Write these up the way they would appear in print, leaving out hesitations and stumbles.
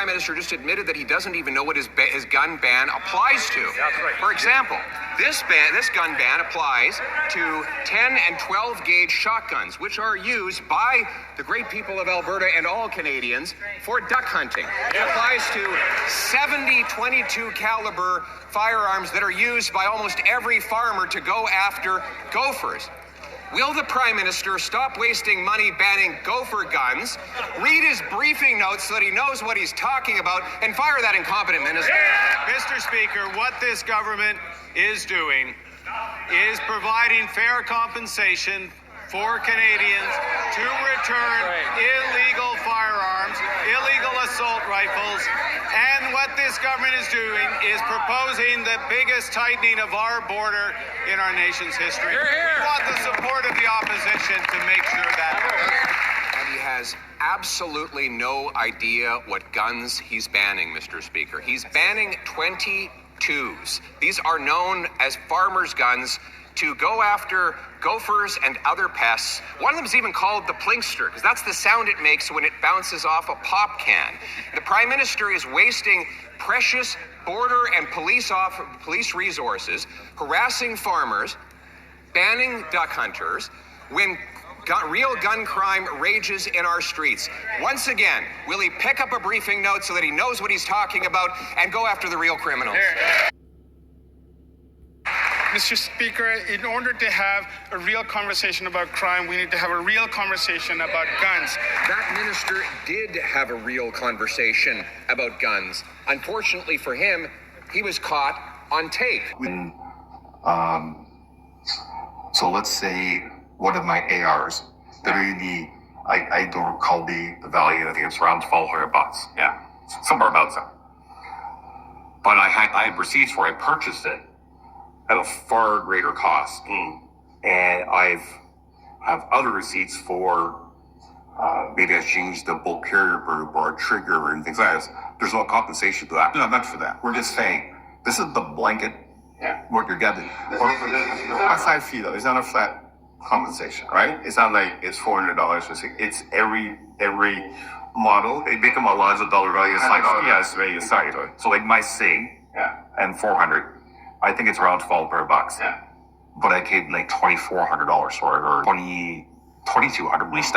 Prime Minister just admitted that he doesn't even know what his gun ban applies to. For example, this gun ban applies to 10 and 12 gauge shotguns, which are used by the great people of Alberta and all Canadians for duck hunting. It applies to 70 22 caliber firearms that are used by almost every farmer to go after gophers. Will the Prime Minister stop wasting money banning gopher guns, read his briefing notes so that he knows what he's talking about, and fire that incompetent minister? Mr. Speaker, what this government is doing is providing fair compensation for Canadians to return illegal firearms, illegal assault rifles, and what this government is doing is proposing the biggest tightening of our border in our nation's history. We want the support of the opposition to make sure that happens. And he has absolutely no idea what guns he's banning, Mr. Speaker. He's banning 22's. These are known as farmers' guns to go after gophers and other pests. One of them is even called the plinkster, because that's the sound it makes when it bounces off a pop can. The Prime Minister is wasting precious border and police resources, harassing farmers, banning duck hunters, when real gun crime rages in our streets. Once again, will he pick up a briefing note so that he knows what he's talking about and go after the real criminals? Mr. Speaker, in order to have a real conversation about crime, we need to have a real conversation about guns. That minister did have a real conversation about guns. Unfortunately for him, he was caught on tape. When, so let's say one of my ARs, I don't recall the value, I think it's around $1,200. Yeah, somewhere about that. But I had receipts for it, I purchased it at a far greater cost. And I have other receipts for maybe I changed the bulk carrier group or a trigger and things like that. There's no compensation for that. No, not for that. We're just saying, this is the blanket, what you're getting. Outside fee though, it's not a flat compensation, right? It's not like it's $400. It's every model. They make them a larger dollar value. It's like, oh yeah, it's very exciting. So like my SIG and 400, I think it's around $1,200. Yeah. But I paid like $2,400 for it, or $2,200 at least.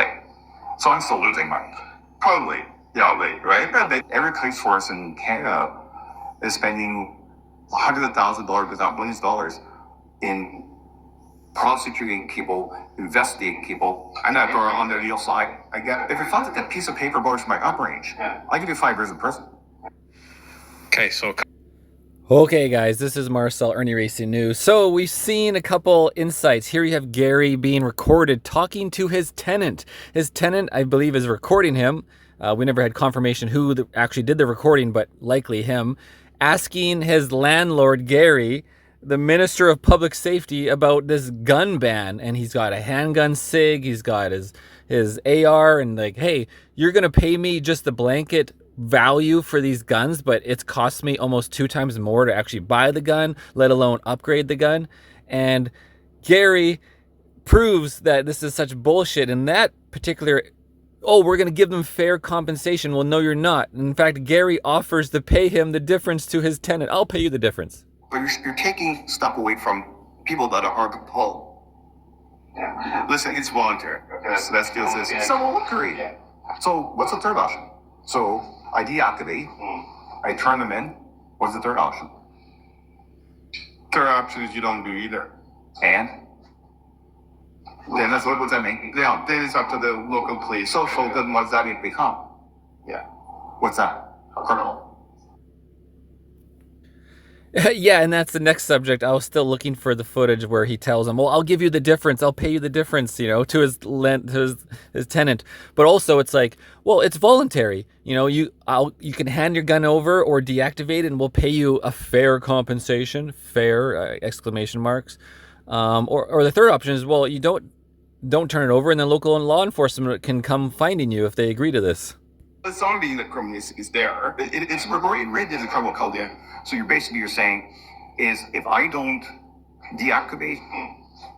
So I'm still losing money. Probably, right? Every police force in Canada is spending $100,000, if not millions of dollars, in prosecuting people, investigating people. I'm not going on the legal side. I get if you found that piece of paper goes to my up range, I'll give you 5 years in prison. Okay, guys, this is Marcel, Ernie Racing News. So we've seen a couple insights. Here you have Gary being recorded talking to his tenant. His tenant, I believe, is recording him. We never had confirmation who actually did the recording, but likely him, asking his landlord, Gary, the Minister of Public Safety, about this gun ban. And he's got a handgun SIG, he's got his AR, and like, hey, you're going to pay me just the blanket value for these guns, but it's cost me almost 2 times more to actually buy the gun, let alone upgrade the gun. And Gary proves that this is such bullshit in that particular, we're going to give them fair compensation. Well, no, you're not. In fact, Gary offers to pay him the difference to his tenant. I'll pay you the difference. But you're taking stuff away from people that are hard to pull. Listen, it's voluntary. So that's just this. It's voluntary. So what's the third option? So I deactivate, I turn them in. What's the third option? Third option is you don't do either. And? Then that's what does that mean? Yeah, then it's up to the local police. So then what's that become? Yeah. What's that? A criminal. Yeah, and that's the next subject. I was still looking for the footage where he tells him, well, I'll give you the difference. I'll pay you the difference, to his tenant. But also it's like, well, it's voluntary. You can hand your gun over or deactivate it and we'll pay you a fair compensation, fair, exclamation marks. Or the third option is, well, you don't turn it over and then local law enforcement can come finding you if they agree to this. It's only the criminal is there. It's right in the criminal code there. So you're saying is if I don't deactivate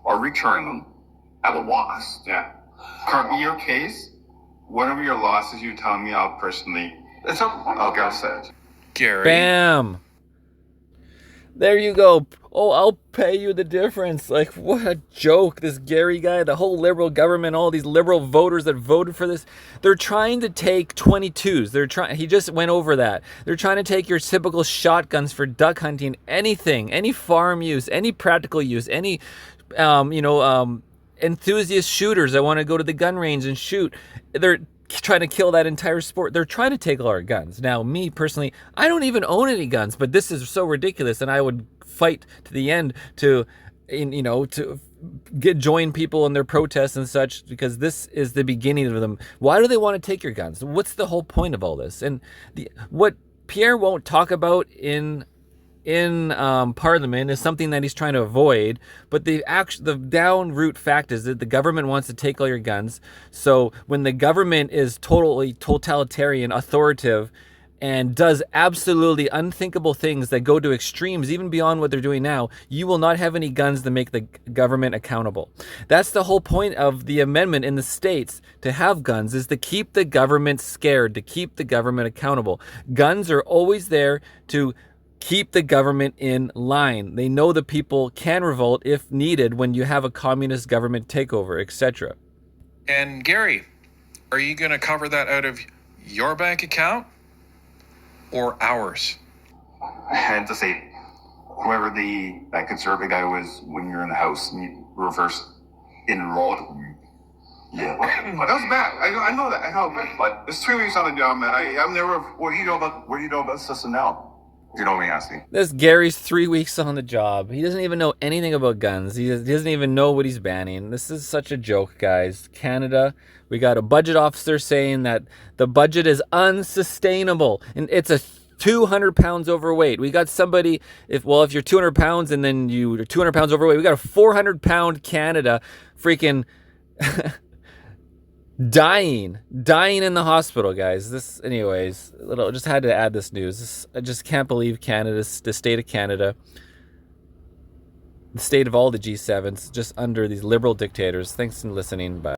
or return them, I have a loss. Yeah. In your case, whatever your loss is, you tell me, I'll personally It's up. I'll guess it. Gary. Bam. There you go. Oh, I'll pay you the difference. Like, what a joke. This Gary guy, the whole liberal government, all these liberal voters that voted for this, they're trying to take 22's. He just went over that. They're trying to take your typical shotguns for duck hunting, anything, any farm use, any practical use, any, enthusiast shooters that want to go to the gun range and shoot. They're trying to kill that entire sport. They're trying to take all our guns. Now, me personally, I don't even own any guns, but this is so ridiculous, and I would fight to the end to join people in their protests and such, because this is the beginning of them. Why do they want to take your guns? What's the whole point of all this? And what Pierre won't talk about in Parliament is something that he's trying to avoid, but the down root fact is that the government wants to take all your guns. So when the government is totally totalitarian, authoritative, and does absolutely unthinkable things that go to extremes, even beyond what they're doing now, you will not have any guns to make the government accountable. That's the whole point of the amendment in the States to have guns, is to keep the government scared, to keep the government accountable. Guns are always there to keep the government in line. They know the people can revolt if needed when you have a communist government takeover, etc. And Gary, are you going to cover that out of your bank account or ours? And to say, whoever that conservative guy was when you're in the House and you reverse enrolled. Yeah, but that was bad. I know that. I know, but it's 3 weeks on the job, man. I've never. What do you know about system now? You know me asking. This Gary's 3 weeks on the job. He doesn't even know anything about guns. He doesn't even know what he's banning. This is such a joke, guys. Canada, we got a budget officer saying that the budget is unsustainable, and it's a 200 pounds overweight. We got somebody, if you're 200 pounds and then you're 200 pounds overweight, we got a 400 pound Canada freaking dying in the hospital, guys. Just had to add this news. I just can't believe the state of Canada, the state of all the G7s, just under these liberal dictators. Thanks for listening. Bye.